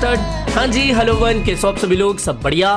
Start. हाँ जी, hello one, कैसे आप सभी लोग? सब बढ़िया।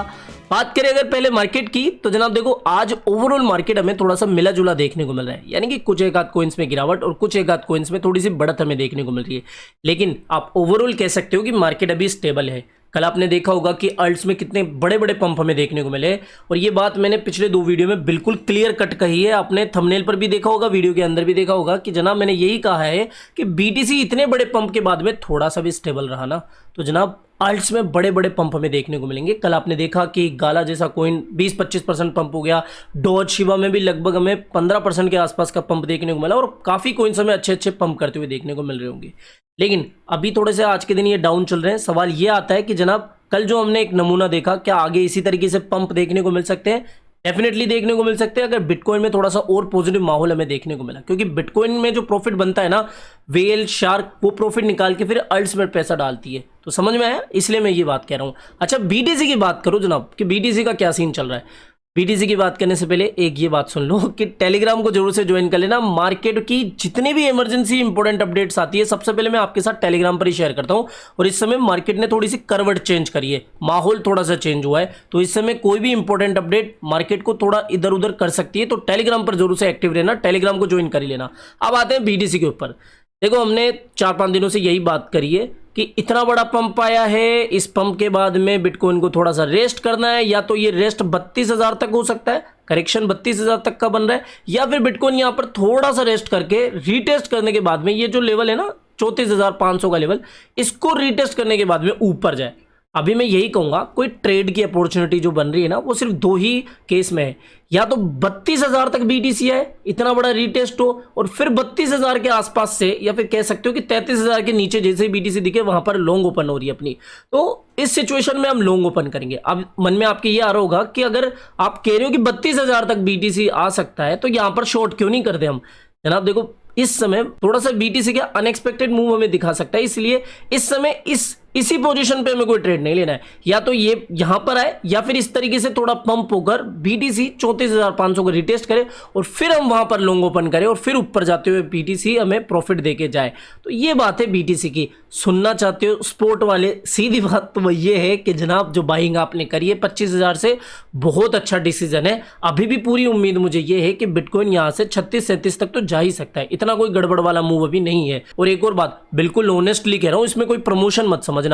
बात करें अगर पहले मार्केट की तो जनाब देखो, आज ओवरऑल मार्केट हमें थोड़ा सा मिला जुला देखने को मिल रहा है, यानी कि कुछ एक आध कोइंस में गिरावट और कुछ एक आध कोइंस में थोड़ी सी बढ़त हमें देखने को मिल रही है। लेकिन आप ओवरऑल कह सकते हो कि मार्केट अभी स्टेबल है। कल आपने देखा होगा कि अल्ट्स में कितने बड़े बड़े पंप हमें देखने को मिले, और ये बात मैंने पिछले 2 वीडियो में बिल्कुल क्लियर कट कही है। आपने थंबनेल पर भी देखा होगा, वीडियो के अंदर भी देखा होगा कि जनाब मैंने यही कहा है कि बीटीसी इतने बड़े पंप के बाद में थोड़ा सा भी स्टेबल रहा ना, तो जनाब अल्ट्स में बड़े बड़े पंप हमें देखने को मिलेंगे। कल आपने देखा कि गाला जैसा कोइन 20-25% पंप हो गया। डॉज शिवा में भी लगभग हमें 15% के आसपास का पंप देखने को मिला, और काफ़ी कोइंस हमें अच्छे अच्छे पंप करते हुए देखने को मिल रहे होंगे। लेकिन अभी थोड़े से आज के दिन ये डाउन चल रहे हैं। सवाल ये आता है कि जनाब कल जो हमने एक नमूना देखा, क्या आगे इसी तरीके से पंप देखने को मिल सकते हैं? डेफिनेटली देखने को मिल सकते हैं, अगर बिटकॉइन में थोड़ा सा और पॉजिटिव माहौल हमें देखने को मिला। क्योंकि बिटकॉइन में जो प्रॉफिट बनता है ना, वेल शार्क वो प्रॉफिट निकाल के फिर अल्ट्स में पैसा डालती है। तो समझ में आया, इसलिए मैं ये बात कह रहा हूँ। अच्छा, बीटीसी की बात करो जनाब कि बीटीसी का क्या सीन चल रहा है। बीटीसी की बात करने से पहले एक ये बात सुन लो कि टेलीग्राम को जरूर से ज्वाइन कर लेना। मार्केट की जितनी भी इमरजेंसी इंपॉर्टेंट अपडेट्स आती है, सबसे पहले मैं आपके साथ टेलीग्राम पर ही शेयर करता हूं। और इस समय मार्केट ने थोड़ी सी करवट चेंज करी है, माहौल थोड़ा सा चेंज हुआ है, तो इस समय कोई भी इंपॉर्टेंट अपडेट मार्केट को थोड़ा इधर उधर कर सकती है। तो टेलीग्राम पर जरूर से एक्टिव रहना, टेलीग्राम को ज्वाइन कर ही लेना। अब आते हैं बीटीसी के ऊपर। देखो, हमने 4-5 दिनों से यही बात करी है कि इतना बड़ा पंप आया है, इस पंप के बाद में बिटकॉइन को थोड़ा सा रेस्ट करना है। या तो ये रेस्ट 32,000 तक हो सकता है, करेक्शन 32,000 तक का बन रहा है, या फिर बिटकॉइन यहां पर थोड़ा सा रेस्ट करके रीटेस्ट करने के बाद में ये जो लेवल है ना 34,500 का लेवल, इसको रीटेस्ट करने के बाद में ऊपर जाए। अभी मैं यही कहूंगा, कोई ट्रेड की अपॉर्चुनिटी जो बन रही है ना, वो सिर्फ 2 ही केस में है। या तो 32,000 तक बीटीसी है, इतना बड़ा रीटेस्ट हो, और फिर 32,000 के आसपास से, या फिर कह सकते हो कि 33,000 के नीचे जैसे ही बीटीसी दिखे वहां पर लॉन्ग ओपन हो रही है अपनी। तो इस सिचुएशन में हम लॉन्ग ओपन करेंगे। अब मन में आपके ये आ रहा होगा कि अगर आप कह रहे हो कि 32,000 तक बीटीसी आ सकता है, तो यहां पर शॉर्ट क्यों नहीं करते हम? जनाब देखो, इस समय थोड़ा सा बीटीसी का अनएक्सपेक्टेड मूव हमें दिखा सकता है, इसलिए इस समय इसी पोजीशन पे हमें कोई ट्रेड नहीं लेना है। या तो ये यहां पर आए, या फिर इस तरीके से थोड़ा पंप होकर बीटीसी 34,500 को रिटेस्ट करे, और फिर हम वहां पर लॉन्ग ओपन करें, और फिर ऊपर जाते हुए बीटीसी हमें प्रॉफिट देके जाए। तो ये बात है बीटीसी की। सुनना चाहते हो स्पोर्ट वाले? सीधी बात तो ये है कि जनाब जो बाइंग आपने करी है 25,000 से, बहुत अच्छा डिसीजन है। अभी भी पूरी उम्मीद मुझे ये है कि बिटकॉइन यहां से 36-37 तक तो जा ही सकता है, इतना कोई गड़बड़ वाला मूव अभी नहीं है। और एक और बात, बिल्कुल ऑनेस्टली कह रहा हूं, इसमें कोई प्रमोशन मत समझना।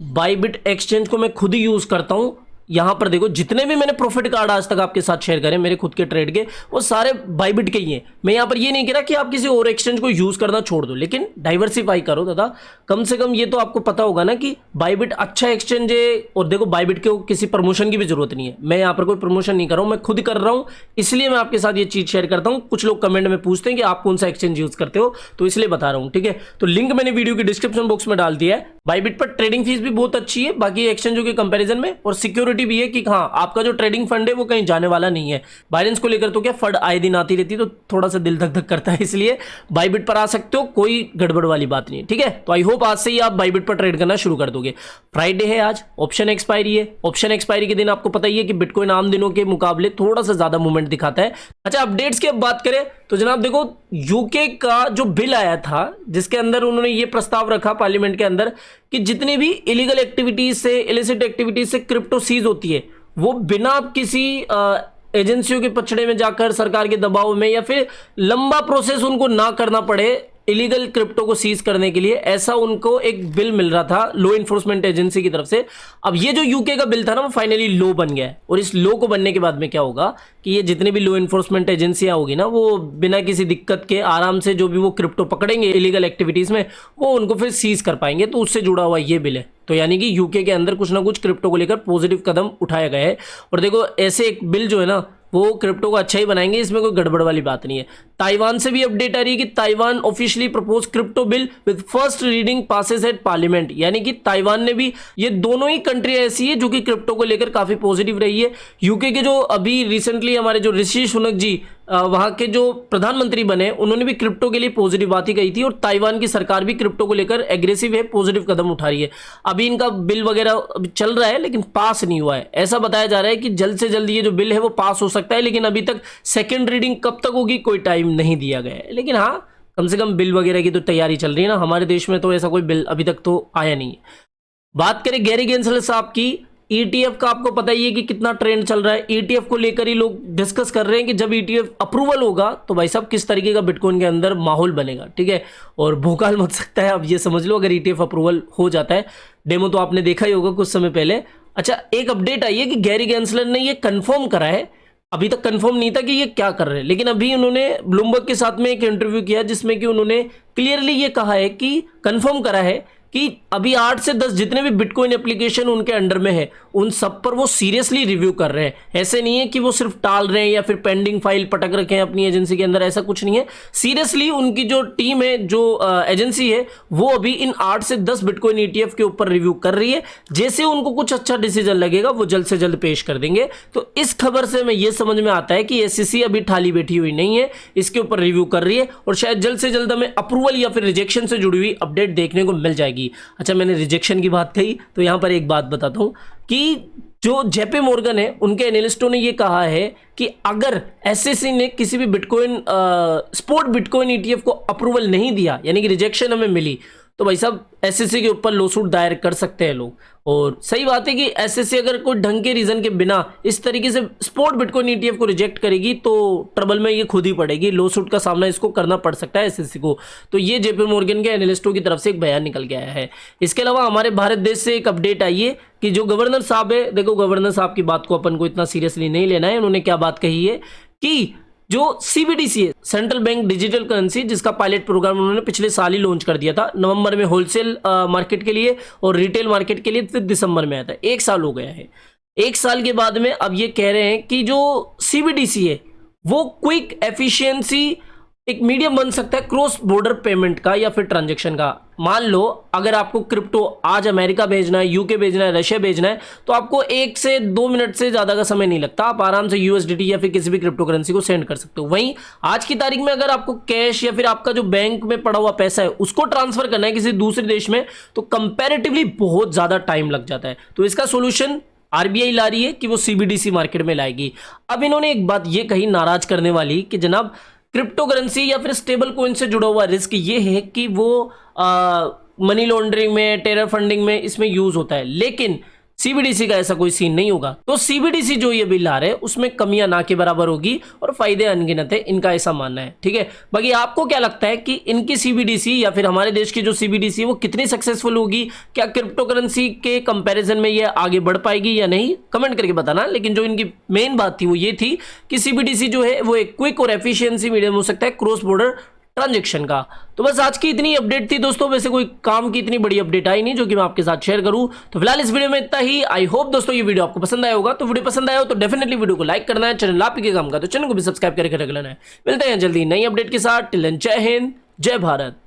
बाइबिट एक्सचेंज को मैं खुद ही यूज करता हूं। यहां पर देखो, जितने भी मैंने प्रॉफिट कार्ड आज तक आपके साथ शेयर करे मेरे खुद के ट्रेड के, वो सारे बाइबिट के ही हैं। मैं यहां पर ये नहीं कह रहा कि आप किसी और एक्सचेंज को यूज करना छोड़ दो, लेकिन डाइवर्सिफाई करो दादा। कम से कम ये तो आपको पता होगा ना कि बाइबिट अच्छा एक्सचेंज है। और देखो, बाइबिट को किसी प्रमोशन की भी जरूरत नहीं है। मैं यहां पर कोई प्रमोशन नहीं कर रहा हूं, मैं खुद कर रहा हूं, इसलिए मैं आपके साथ ये चीज शेयर करता हूं। कुछ लोग कमेंट में पूछते हैं कि आप कौन सा एक्सचेंज यूज करते हो, तो इसलिए बता रहा हूं, ठीक है? तो लिंक मैंने वीडियो के डिस्क्रिप्शन बॉक्स में डाल दिया है। बाइबिट पर ट्रेडिंग फीस भी बहुत अच्छी है बाकी एक्सचेंजों के कंपैरिजन में, और सिक्योरिटी भी है कि हाँ, आपका जो ट्रेडिंग फंड है वो कहीं जाने वाला नहीं है। बाइनेंस को लेकर तो क्या, फंड आए दिन आती रहती है, तो थोड़ा सा दिल धक धक करता है, इसलिए बाइबिट पर आ सकते हो, कोई गड़बड़ वाली बात नहीं है, ठीक है? तो आई होप आज से ही आप बाइबिट पर ट्रेड करना शुरू कर दोगे। फ्राइडे है आज, ऑप्शन एक्सपायरी है। ऑप्शन एक्सपायरी के दिन आपको पता ही है कि बिटकॉइन आम दिनों के मुकाबले थोड़ा सा ज्यादा मूवमेंट दिखाता है। अच्छा, अपडेट्स की अब बात करें तो जनाब देखो, यूके का जो बिल आया था, जिसके अंदर उन्होंने ये प्रस्ताव रखा पार्लियामेंट के अंदर कि जितनी भी इलीगल एक्टिविटीज से, इलिसिट एक्टिविटीज से क्रिप्टो सीज होती है, वो बिना किसी एजेंसियों के पछड़े में जाकर, सरकार के दबाव में, या फिर लंबा प्रोसेस उनको ना करना पड़े इलीगल क्रिप्टो को सीज करने के लिए, ऐसा उनको एक बिल मिल रहा था लॉ इन्फोर्समेंट एजेंसी की तरफ से। अब ये जो यूके का बिल था ना, वो फाइनली लॉ बन गया है। और इस लॉ को बनने के बाद में क्या होगा कि ये जितनी भी लॉ इन्फोर्समेंट एजेंसियां होगी ना, वो बिना किसी दिक्कत के आराम से जो भी वो क्रिप्टो पकड़ेंगे इलीगल एक्टिविटीज में, वो उनको फिर सीज कर पाएंगे। तो उससे जुड़ा हुआ ये बिल है। तो यानी कि यूके के अंदर कुछ ना कुछ क्रिप्टो को लेकर पॉजिटिव कदम उठाया गया है। और देखो, ऐसे एक बिल जो है ना, वो क्रिप्टो को अच्छा ही बनाएंगे, इसमें कोई गड़बड़ वाली बात नहीं है। ताइवान से भी अपडेट आ रही है कि Taiwan officially propose crypto bill with first reading passes at parliament, यानी कि ताइवान ने भी, ये दोनों ही कंट्री ऐसी है जो कि क्रिप्टो को लेकर काफी पॉजिटिव रही है। यूके के जो अभी रिसेंटली हमारे जो ऋषि सुनक जी वहां के जो प्रधानमंत्री बने, उन्होंने भी क्रिप्टो के लिए पॉजिटिव बात ही कही थी। और ताइवान की सरकार भी क्रिप्टो को लेकर एग्रेसिव है, पॉजिटिव कदम उठा रही है। अभी इनका बिल वगैरह चल रहा है, लेकिन पास नहीं हुआ है। ऐसा बताया जा रहा है कि जल्द से जल्द ये जो बिल है वो पास हो सकता है, लेकिन अभी तक सेकेंड रीडिंग कब तक होगी कोई टाइम नहीं दिया गया है। लेकिन हाँ, कम से कम बिल वगैरह की तो तैयारी चल रही है ना। हमारे देश में तो ऐसा कोई बिल अभी तक तो आया नहीं है। बात करें गैरी गेंसलर साहब की, ईटीएफ का आपको पता ही है कि कितना ट्रेंड चल रहा है। ईटीएफ को लेकर ही लोग डिस्कस कर रहे हैं कि जब ईटीएफ अप्रूवल होगा तो भाई साहब किस तरीके का बिटकॉइन के अंदर माहौल बनेगा, ठीक है। और भूकाल मच सकता है, अब ये समझ लो अगर ईटीएफ अप्रूवल हो जाता है। डेमो तो आपने देखा ही होगा कुछ समय पहले। अच्छा, एक अपडेट आई है कि गैरी गेंसलर ने ये कंफर्म करा है, अभी तक कंफर्म नहीं था कि ये क्या कर रहे हैं, लेकिन अभी उन्होंने ब्लूमबर्ग के साथ में एक इंटरव्यू किया जिसमें कि उन्होंने क्लियरली ये कहा है कि कंफर्म करा है कि अभी 8 से 10 जितने भी बिटकॉइन एप्लीकेशन उनके अंडर में है उन सब पर वो सीरियसली रिव्यू कर रहे हैं। ऐसे नहीं है कि वो सिर्फ टाल रहे हैं या फिर पेंडिंग फाइल पटक रखे हैं अपनी एजेंसी के अंदर, ऐसा कुछ नहीं है। सीरियसली उनकी जो टीम है, जो एजेंसी है, वो अभी इन 8 से 10 बिटकॉइन ईटीएफ के ऊपर रिव्यू कर रही है। जैसे उनको कुछ अच्छा डिसीजन लगेगा वो जल्द से जल्द पेश कर देंगे। तो इस खबर से हमें यह समझ में आता है कि एसईसी अभी ठाली बैठी हुई नहीं है, इसके ऊपर रिव्यू कर रही है और शायद जल्द से जल्द हमें अप्रूवल या फिर रिजेक्शन से जुड़ी हुई अपडेट देखने को मिल जाएगी। अच्छा, मैंने रिजेक्शन की बात कही तो यहां पर एक बात बताता हूं कि जो जेपी मॉर्गन है उनके एनालिस्टों ने ये कहा है कि अगर एसईसी ने किसी भी बिटकॉइन स्पॉट बिटकॉइन ईटीएफ को अप्रूवल नहीं दिया, यानी कि रिजेक्शन हमें मिली, तो भाई साहब एसईसी के ऊपर लॉसूट दायर कर सकते हैं लोग। और सही बात है कि एसईसी अगर कोई ढंग के रीजन के बिना इस तरीके से स्पॉट बिटकॉइन ईटीएफ को रिजेक्ट करेगी तो ट्रबल में ये खुद ही पड़ेगी, लॉसूट का सामना इसको करना पड़ सकता है एसईसी को। तो ये जेपी मॉर्गन के एनालिस्टों की तरफ से एक बयान निकल के आया है। इसके अलावा हमारे भारत देश से एक अपडेट आई है कि जो गवर्नर साहब है, देखो गवर्नर साहब की बात को अपन को इतना सीरियसली नहीं लेना है। उन्होंने क्या बात कही है कि जो सीबीडीसी है, सेंट्रल बैंक डिजिटल करेंसी, जिसका पायलट प्रोग्राम उन्होंने पिछले साल ही लॉन्च कर दिया था नवंबर में होलसेल मार्केट के लिए और रिटेल मार्केट के लिए फिर दिसंबर में आया था। 1 साल हो गया है। 1 साल के बाद में अब ये कह रहे हैं कि जो सीबीडीसी है वो क्विक एफिशिएंसी एक मीडियम बन सकता है क्रॉस बॉर्डर पेमेंट का या फिर ट्रांजैक्शन का। मान लो अगर आपको क्रिप्टो आज अमेरिका भेजना है, यूके भेजना है, रशिया भेजना है, तो आपको 1 से 2 मिनट से ज़्यादा का समय नहीं लगता, आप आराम से यूएसडीटी या फिर किसी भी क्रिप्टो करेंसी को सेंड कर सकते हो। वहीं आज की तारीख में अगर आपको कैश या फिर आपका जो बैंक में पड़ा हुआ पैसा है उसको ट्रांसफर करना है किसी दूसरे देश में, तो कंपेरेटिवली बहुत ज़्यादा टाइम लग जाता है। तो इसका सोल्यूशन आरबीआई ला रही है कि वो सीबीडीसी मार्केट में लाएगी। अब इन्होंने एक बात ये कही नाराज करने वाली कि जनाब क्रिप्टो करेंसी या फिर स्टेबल कॉइन से जुड़ा हुआ रिस्क ये है कि वो मनी लॉन्ड्रिंग में, टेरर फंडिंग में इसमें यूज होता है, लेकिन सीबीडीसी का ऐसा कोई सीन नहीं होगा। तो सीबीडीसी जो ये बिल ला रहे हैं उसमें कमियां ना के बराबर होगी और फायदे अनगिनत है, इनका ऐसा मानना है, ठीक है। बाकी आपको क्या लगता है कि इनकी सीबीडीसी या फिर हमारे देश की जो सीबीडीसी है वो कितनी सक्सेसफुल होगी? क्या क्रिप्टो करेंसी के कंपैरिजन में ये आगे बढ़ पाएगी या नहीं? कमेंट करके बताना। लेकिन जो इनकी मेन बात थी वो ये थी कि सीबीडीसी जो है वो एक क्विक और एफिशिएंसी मीडियम हो सकता है क्रॉस बॉर्डर ट्रांजैक्शन का। तो बस आज की इतनी अपडेट थी दोस्तों, वैसे कोई काम की इतनी बड़ी अपडेट आई नहीं जो कि मैं आपके साथ शेयर करूं। तो फिलहाल इस वीडियो में इतना ही। आई होप दोस्तों ये वीडियो आपको पसंद आया होगा। तो वीडियो पसंद आया हो तो डेफिनेटली वीडियो को लाइक करना है, चैनल आप ही के काम का तो चैनल को भी सब्सक्राइब करके रख लेना है। मिलते हैं जल्दी नई अपडेट के साथ। टिल देन जय हिंद, जय भारत।